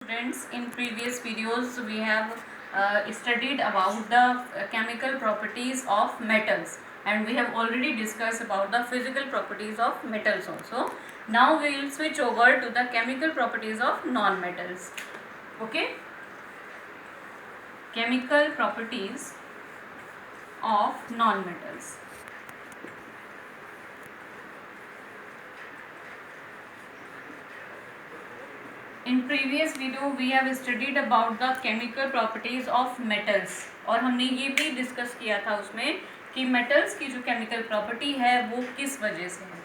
students, in previous videos we have studied about the chemical properties of metals, and we have already discussed about the physical properties of metals also. Now we will switch over to the chemical properties of non-metals. Okay, chemical properties of non-metals. In previous video we have studied about the chemical properties of metals, और हमने ये भी discuss किया था उसमें कि metals की जो chemical property है वो किस वजह से है.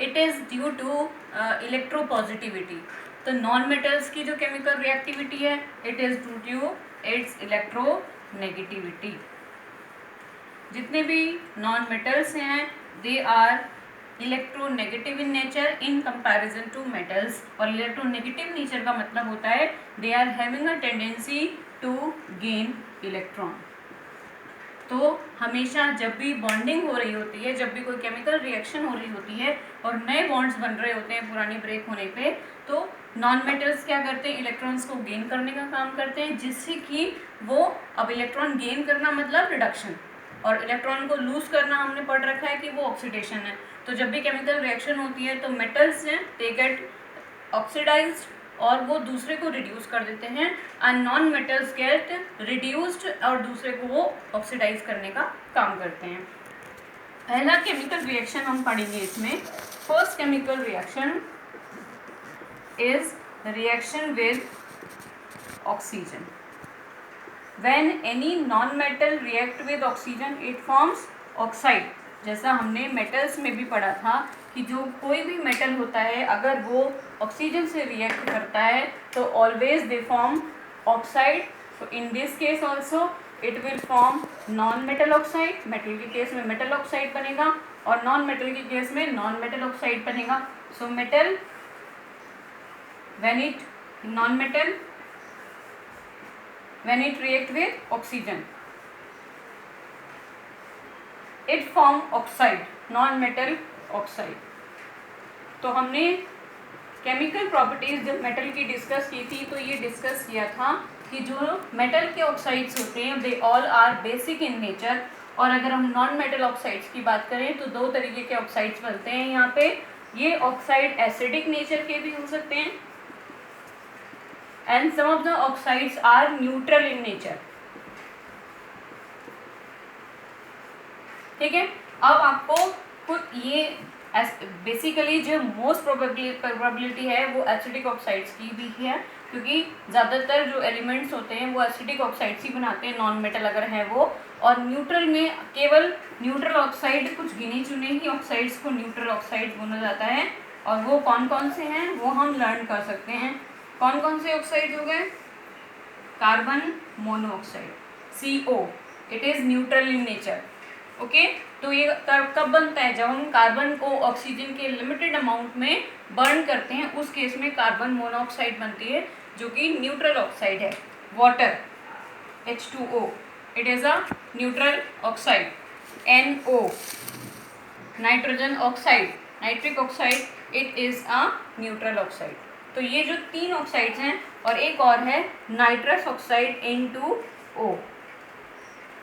It is due to electropositivity. तो नॉन मेटल्स की जो chemical reactivity है it is due to its electronegativity. जितने भी नॉन मेटल्स हैं they are electronegative in nature in comparison to metals. और इलेक्ट्रोनेगेटिव नेचर का मतलब होता है they are having a tendency to gain electron. तो हमेशा जब भी बॉन्डिंग हो रही होती है, जब भी कोई केमिकल रिएक्शन हो रही होती है और नए बॉन्ड्स बन रहे होते हैं पुरानी ब्रेक होने पे, तो नॉन मेटल्स क्या करते हैं, इलेक्ट्रॉन्स को गेन करने का काम करते हैं, जिससे कि वो, अब इलेक्ट्रॉन गेन करना मतलब रिडक्शन, और इलेक्ट्रॉन को लूज करना हमने पढ़ रखा है कि वो ऑक्सीडेशन है. तो जब भी केमिकल रिएक्शन होती है तो मेटल्स हैं दे गेट ऑक्सीडाइज्ड और वो दूसरे को रिड्यूस कर देते हैं, and non metals gate reduced और दूसरे को वो ऑक्सीडाइज करने का काम करते हैं. पहला केमिकल रिएक्शन हम पढ़ेंगे इसमें. First chemical reaction is reaction with oxygen. When any non-metal react with oxygen, it forms oxide. जैसा हमने मेटल्स में भी पढ़ा था कि जो कोई भी मेटल होता है अगर वो ऑक्सीजन से रिएक्ट करता है तो always they form oxide. So in this case also it will form non metal oxide. Metal के केस में मेटल ऑक्साइड बनेगा और नॉन मेटल के केस में नॉन मेटल ऑक्साइड बनेगा. So metal when it non metal when it react with oxygen it form oxide, non metal oxide. तो हमने chemical properties जब मेटल की डिस्कस की थी तो ये डिस्कस किया था कि जो मेटल के ऑक्साइड्स होते हैं they all are basic in nature. और अगर हम नॉन मेटल ऑक्साइड्स की बात करें तो दो तरीके के ऑक्साइड्स बनते हैं यहाँ पे. ये ऑक्साइड एसिडिक नेचर के भी हो सकते हैं and some of the oxides are neutral in nature. ठीक है. अब आपको खुद ये बेसिकली जो मोस्ट प्रोबेबिलिटी है वो एसिडिक ऑक्साइड्स की भी है, क्योंकि ज़्यादातर जो एलिमेंट्स होते हैं वो एसिडिक ऑक्साइड्स ही बनाते हैं नॉन मेटल अगर है वो. और न्यूट्रल में केवल न्यूट्रल ऑक्साइड, कुछ गिने चुने ही ऑक्साइड्स को न्यूट्रल ऑक्साइड बोला जाता है. और वो कौन कौन से हैं वो हम लर्न कर सकते हैं. कौन कौन से ऑक्साइड हो गए? Carbon monoxide CO. It is neutral in nature. Okay. तो ये कब बनता है? जब हम कार्बन को ऑक्सीजन के लिमिटेड अमाउंट में बर्न करते हैं, उस केस में कार्बन मोनोऑक्साइड बनती है जो कि न्यूट्रल ऑक्साइड है. Water H2O it is a neutral oxide. NO nitrogen oxide, nitric oxide, it is a neutral oxide. तो ये जो तीन ऑक्साइड्स हैं और एक और है नाइट्रस ऑक्साइड N2O.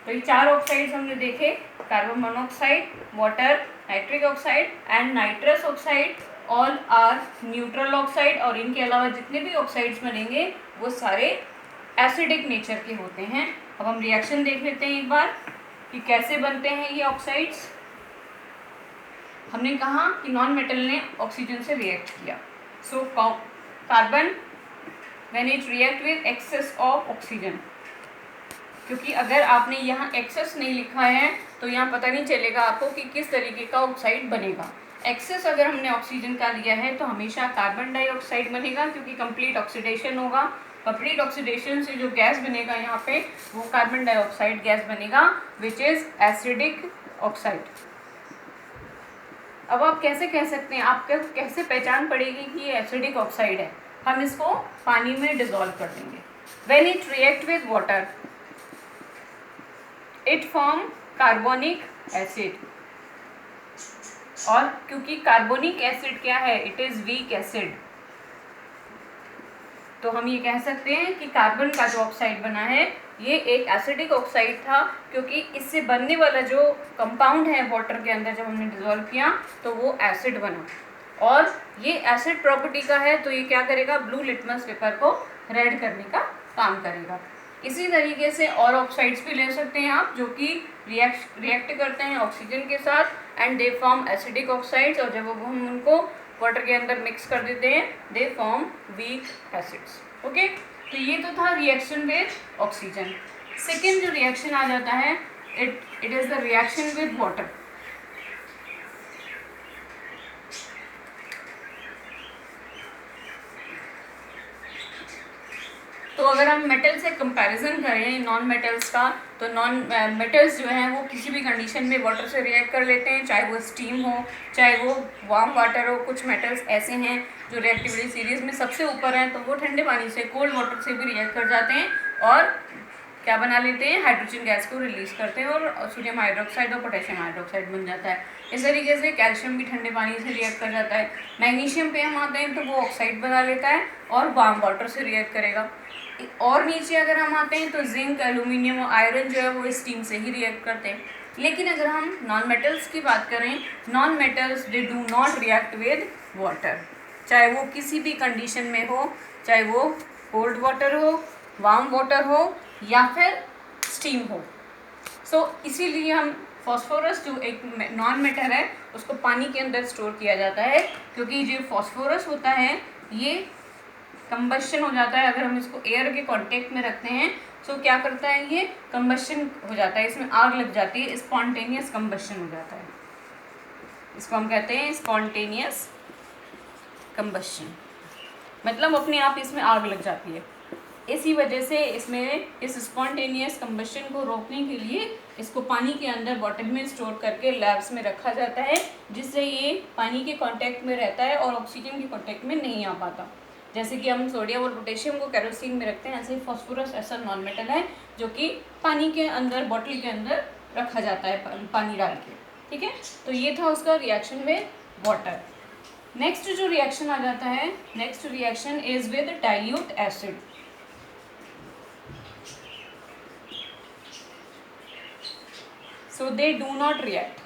तो ये चार ऑक्साइड्स हमने देखे, carbon monoxide, water, nitric oxide and nitrous oxide. All are neutral oxide. और इनके अलावा जितने भी ऑक्साइड्स बनेंगे वो सारे एसिडिक नेचर के होते हैं. अब हम रिएक्शन देख लेते हैं एक बार कि कैसे बनते हैं ये ऑक्साइड्स. हमने कहा कि नॉन मेटल ने ऑक्सीजन से रिएक्ट किया. So carbon when it react with excess of oxygen, क्योंकि अगर आपने यहाँ एक्सेस नहीं लिखा है तो यहाँ पता नहीं चलेगा आपको कि किस तरीके का ऑक्साइड बनेगा. एक्सेस अगर हमने ऑक्सीजन का लिया है तो हमेशा कार्बन डाइऑक्साइड बनेगा, क्योंकि कंप्लीट ऑक्सीडेशन होगा. कंप्लीट ऑक्सीडेशन से जो गैस बनेगा यहाँ पे वो कार्बन डाइऑक्साइड गैस बनेगा विच इज़ एसिडिक ऑक्साइड. अब आप कैसे कह सकते हैं, आप कैसे पहचान पड़ेगी कि ये एसिडिक ऑक्साइड है? हम इसको पानी में डिसॉल्व कर देंगे. When it react with water it form carbonic acid. और क्योंकि कार्बोनिक एसिड क्या है, इट इज़ वीक एसिड, तो हम ये कह सकते हैं कि कार्बन का जो ऑक्साइड बना है ये एक एसिडिक ऑक्साइड था, क्योंकि इससे बनने वाला जो कंपाउंड है वाटर के अंदर जब हमने डिजोल्व किया तो वो एसिड बना, और ये एसिड प्रॉपर्टी का है तो ये क्या करेगा, ब्लू लिटमस पेपर को रेड करने का काम करेगा। इसी तरीके से और ऑक्साइड्स भी ले सकते हैं आप, जो कि रिएक्ट करते हैं ऑक्सीजन के साथ and they form acidic oxides, और जब हम उनको वाटर के अंदर मिक्स कर देते हैं they form weak acids. Okay, तो ये तो था रिएक्शन विद ऑक्सीजन। सेकेंड जो रिएक्शन आ जाता है it is the reaction with water. तो अगर हम मेटल से कंपैरिजन करें नॉन मेटल्स का, तो नॉन मेटल्स जो हैं वो किसी भी कंडीशन में वाटर से रिएक्ट कर लेते हैं, चाहे वो स्टीम हो चाहे वो वार्म वाटर हो। कुछ मेटल्स ऐसे हैं जो रिएक्टिविटी सीरीज में सबसे ऊपर हैं, तो वो ठंडे पानी से, कोल्ड वाटर से भी रिएक्ट कर जाते हैं और क्या बना लेते हैं, हाइड्रोजन गैस को रिलीज करते हैं और सोडियम हाइड्रोक्साइड और पोटेशियम हाइड्रोक्साइड बन जाता है। इस तरीके से कैल्शियम भी ठंडे पानी से रिएक्ट कर जाता है। मैग्नीशियम पे हम आते हैं तो वो ऑक्साइड बना लेता है और वार्म वाटर से रिएक्ट करेगा। और नीचे अगर हम आते हैं तो जिंक, एल्यूमिनियम और आयरन जो है वो स्टीम से ही रिएक्ट करते हैं। लेकिन अगर हम नॉन मेटल्स की बात करें, non metals they do not react with water, चाहे वो किसी भी कंडीशन में हो, चाहे वो कोल्ड वाटर हो, वार्म वाटर हो या फिर स्टीम हो। सो इसीलिए हम फॉस्फोरस जो एक नॉन मेटल है उसको पानी के अंदर स्टोर किया जाता है, क्योंकि जो फॉस्फोरस होता है ये कंबशन हो जाता है। अगर हम इसको एयर के कांटेक्ट में रखते हैं तो क्या करता है, ये कंबशन हो जाता है, इसमें आग लग जाती है, स्पॉन्टेनियस कंबशन हो जाता है। इसको हम कहते हैं स्पॉन्टेनियस कंबशन, मतलब अपने आप इसमें आग लग जाती है। इसी वजह से इसमें इस स्पॉन्टेनियस कंबशन को रोकने के लिए इसको पानी के अंदर बॉटल में स्टोर करके लैब्स में रखा जाता है, जिससे ये पानी के कांटेक्ट में रहता है और ऑक्सीजन के कांटेक्ट में नहीं आ पाता। जैसे कि हम सोडियम और पोटेशियम को केरोसिन में रखते हैं, ऐसे ही फॉस्फोरस ऐसा नॉन मेटल है जो कि पानी के अंदर, बॉटल के अंदर रखा जाता है पानी डाल के। ठीक है, तो ये था उसका रिएक्शन विद वाटर। नेक्स्ट जो रिएक्शन आ जाता है, next reaction is with dilute acid. So they do not react.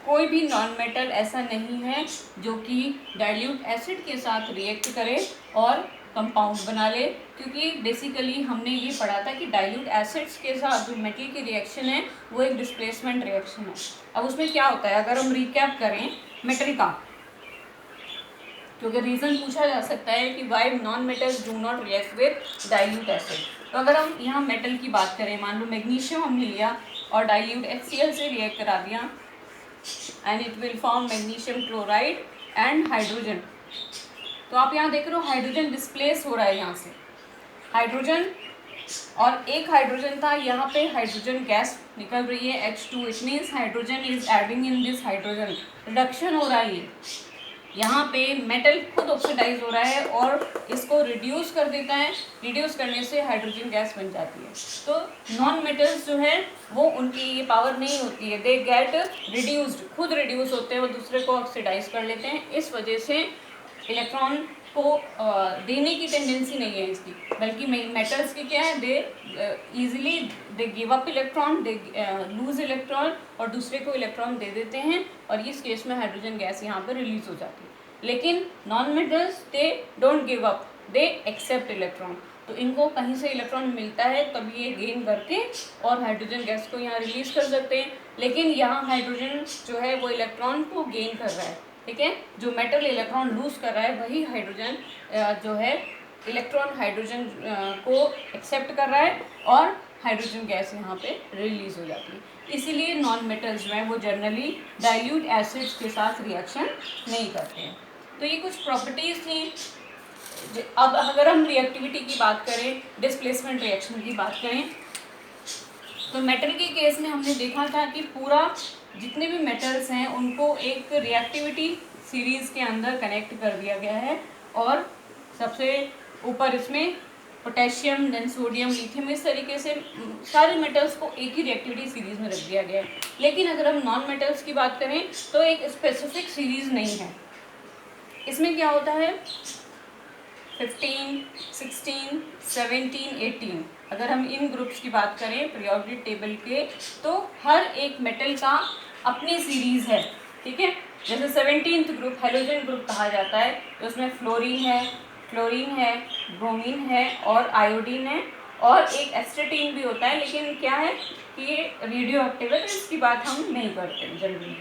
कोई भी नॉन मेटल ऐसा नहीं है जो कि डाइल्यूट एसिड के साथ रिएक्ट करे और कंपाउंड बना ले, क्योंकि बेसिकली हमने ये पढ़ा था कि डाइल्यूट एसिड्स के साथ जो मेटल की रिएक्शन है वो एक डिस्प्लेसमेंट रिएक्शन है। अब उसमें क्या होता है, अगर हम रिकैप करें मेटल का, क्योंकि रीज़न पूछा जा सकता है कि why non metals do not react with dilute acid. तो अगर हम यहाँ मेटल की बात करें, मान लो मैग्नीशियम हमने लिया और डाइल्यूट HCl से रिएक्ट करा दिया and it will form magnesium chloride and hydrogen. तो आप यहाँ देख रहे हो हाइड्रोजन डिस्प्लेस हो रहा है यहाँ से, हाइड्रोजन और एक हाइड्रोजन था, यहाँ पे हाइड्रोजन गैस निकल रही है H2। It means hydrogen is adding in this hydrogen, reduction हो रहा है ये। यहाँ पे मेटल खुद ऑक्सीडाइज हो रहा है और इसको रिड्यूस कर देता है, रिड्यूस करने से हाइड्रोजन गैस बन जाती है। तो नॉन मेटल्स जो है वो उनकी ये पावर नहीं होती है, दे गेट रिड्यूस्ड, खुद रिड्यूस होते हैं और दूसरे को ऑक्सीडाइज कर लेते हैं। इस वजह से इलेक्ट्रॉन को देने की टेंडेंसी नहीं है इसकी, बल्कि मेटल्स की क्या है, they easily they give up electron, they lose electron और दूसरे को इलेक्ट्रॉन दे देते हैं, और इस केस में हाइड्रोजन गैस यहाँ पर रिलीज हो जाती है। लेकिन non metals they don't give up, they accept electron. तो इनको कहीं से इलेक्ट्रॉन मिलता है तभी ये गेन करके और हाइड्रोजन गैस को यहाँ रिलीज कर सकते हैं। लेकिन यहाँ हाइड्रोजन जो है वो इलेक्ट्रॉन को गेन कर रहा है। ठीक है, जो मेटल इलेक्ट्रॉन लूज कर रहा है वही हाइड्रोजन जो है इलेक्ट्रॉन हाइड्रोजन को एक्सेप्ट कर रहा है और हाइड्रोजन गैस यहाँ पे रिलीज हो जाती है। इसीलिए नॉन मेटल्स जो है वो जनरली डाइल्यूट एसिड्स के साथ रिएक्शन नहीं करते हैं। तो ये कुछ प्रॉपर्टीज़ थी। अब अगर हम रिएक्टिविटी की बात करें, डिस्प्लेसमेंट रिएक्शन की बात करें, तो मेटल के केस में हमने देखा था कि पूरा जितने भी मेटल्स हैं उनको एक रिएक्टिविटी सीरीज़ के अंदर कनेक्ट कर दिया गया है, और सबसे ऊपर इसमें पोटेशियम, देन सोडियम, लिथियम, इस तरीके से सारे मेटल्स को एक ही रिएक्टिविटी सीरीज़ में रख दिया गया है। लेकिन अगर हम नॉन मेटल्स की बात करें तो एक स्पेसिफिक सीरीज़ नहीं है, इसमें क्या होता है 15, 16, 17, 18, अगर हम इन ग्रुप्स की बात करें पीरियोडिक टेबल के, तो हर एक मेटल का अपनी सीरीज है, ठीक है। जैसे 17th ग्रुप हेलोजन ग्रुप कहा जाता है, तो उसमें फ्लोरीन है, ब्रोमीन है और आयोडीन है, और एक एस्टेटीन भी होता है, लेकिन क्या है कि ये रेडियो एक्टिव है, तो इसकी बात हम नहीं करते जनरली।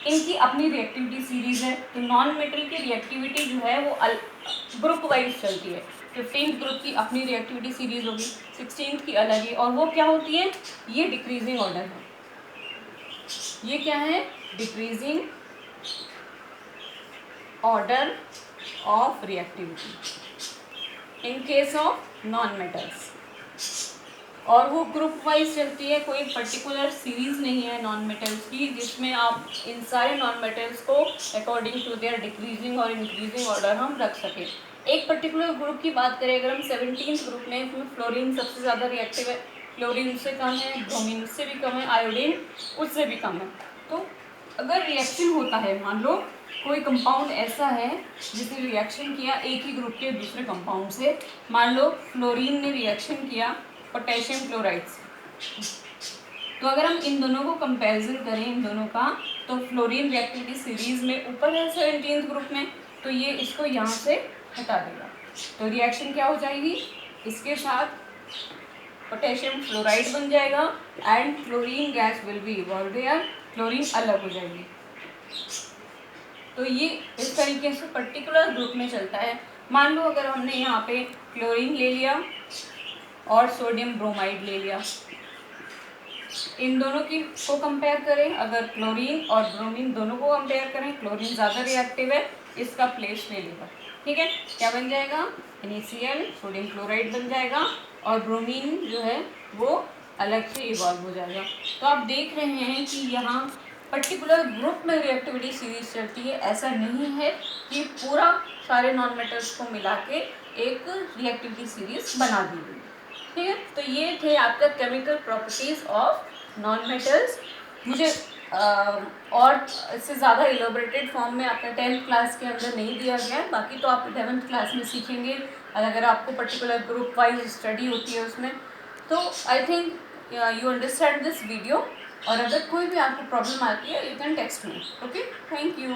इनकी अपनी रिएक्टिविटी सीरीज है। तो नॉन मेटल की रिएक्टिविटी जो है वो ग्रुप वाइज चलती है। 15th ग्रुप की अपनी रिएक्टिविटी सीरीज होगी, 16th की अलग ही, और वो क्या होती है, ये डिक्रीजिंग ऑर्डर है। ये क्या है, decreasing order of reactivity in case of non metals, और वो ग्रुप वाइज चलती है। कोई पर्टिकुलर सीरीज नहीं है नॉन मेटल्स की जिसमें आप इन सारे नॉन मेटल्स को अकॉर्डिंग टू देयर डिक्रीजिंग और इंक्रीजिंग ऑर्डर हम रख सकें। एक पर्टिकुलर ग्रुप की बात करें अगर हम 17th ग्रुप में, इसमें फ्लोरीन सबसे ज़्यादा रिएक्टिव है, क्लोरीन उससे कम है, ब्रोमीन उससे भी कम है, आयोडीन उससे भी कम है। तो अगर रिएक्शन होता है, मान लो कोई कंपाउंड ऐसा है जिसने रिएक्शन किया एक ही ग्रुप के दूसरे कंपाउंड से, मान लो फ्लोरीन ने रिएक्शन किया पोटेशियम क्लोराइड से, तो अगर हम इन दोनों को कंपैरिजन करें इन दोनों का, तो फ्लोरीन रिएक्टिविटी सीरीज में ऊपर है 17th ग्रुप में, तो ये इसको यहाँ से हटा देगा, तो रिएक्शन क्या हो जाएगी, इसके साथ पोटेशियम फ्लोराइड बन जाएगा and chlorine gas will be evolve there, chlorine अलग हो जाएगी। तो ये इस तरीके से पर्टिकुलर ग्रुप में चलता है। मान लो अगर हमने यहाँ पे क्लोरीन ले लिया और सोडियम ब्रोमाइड ले लिया, इन दोनों की को कंपेयर करें, अगर क्लोरीन और ब्रोमीन दोनों को कंपेयर करें, क्लोरीन ज़्यादा रिएक्टिव है, इसका प्लेस ले लेगा, ठीक है। क्या बन जाएगा, NaCl, सोडियम क्लोराइड बन जाएगा, और ब्रोमीन जो है वो अलग से इवॉल्व हो जाएगा। तो आप देख रहे हैं कि यहाँ पर्टिकुलर ग्रुप में रिएक्टिविटी सीरीज चलती है, ऐसा नहीं है कि पूरा सारे नॉन मेटल्स को मिला के एक रिएक्टिविटी सीरीज बना दी गई, ठीक है। तो ये थे आपका chemical properties of non metals. मुझे और इससे ज़्यादा इलेबोरेटेड फॉर्म में आपका 10th क्लास के अंदर नहीं दिया गया है, बाकी तो आप 11th क्लास में सीखेंगे अगर आपको पर्टिकुलर ग्रुप वाइज स्टडी होती है उसमें। तो I think you understand this video, और अगर कोई भी आपको प्रॉब्लम आती है you can text me, okay, thank you.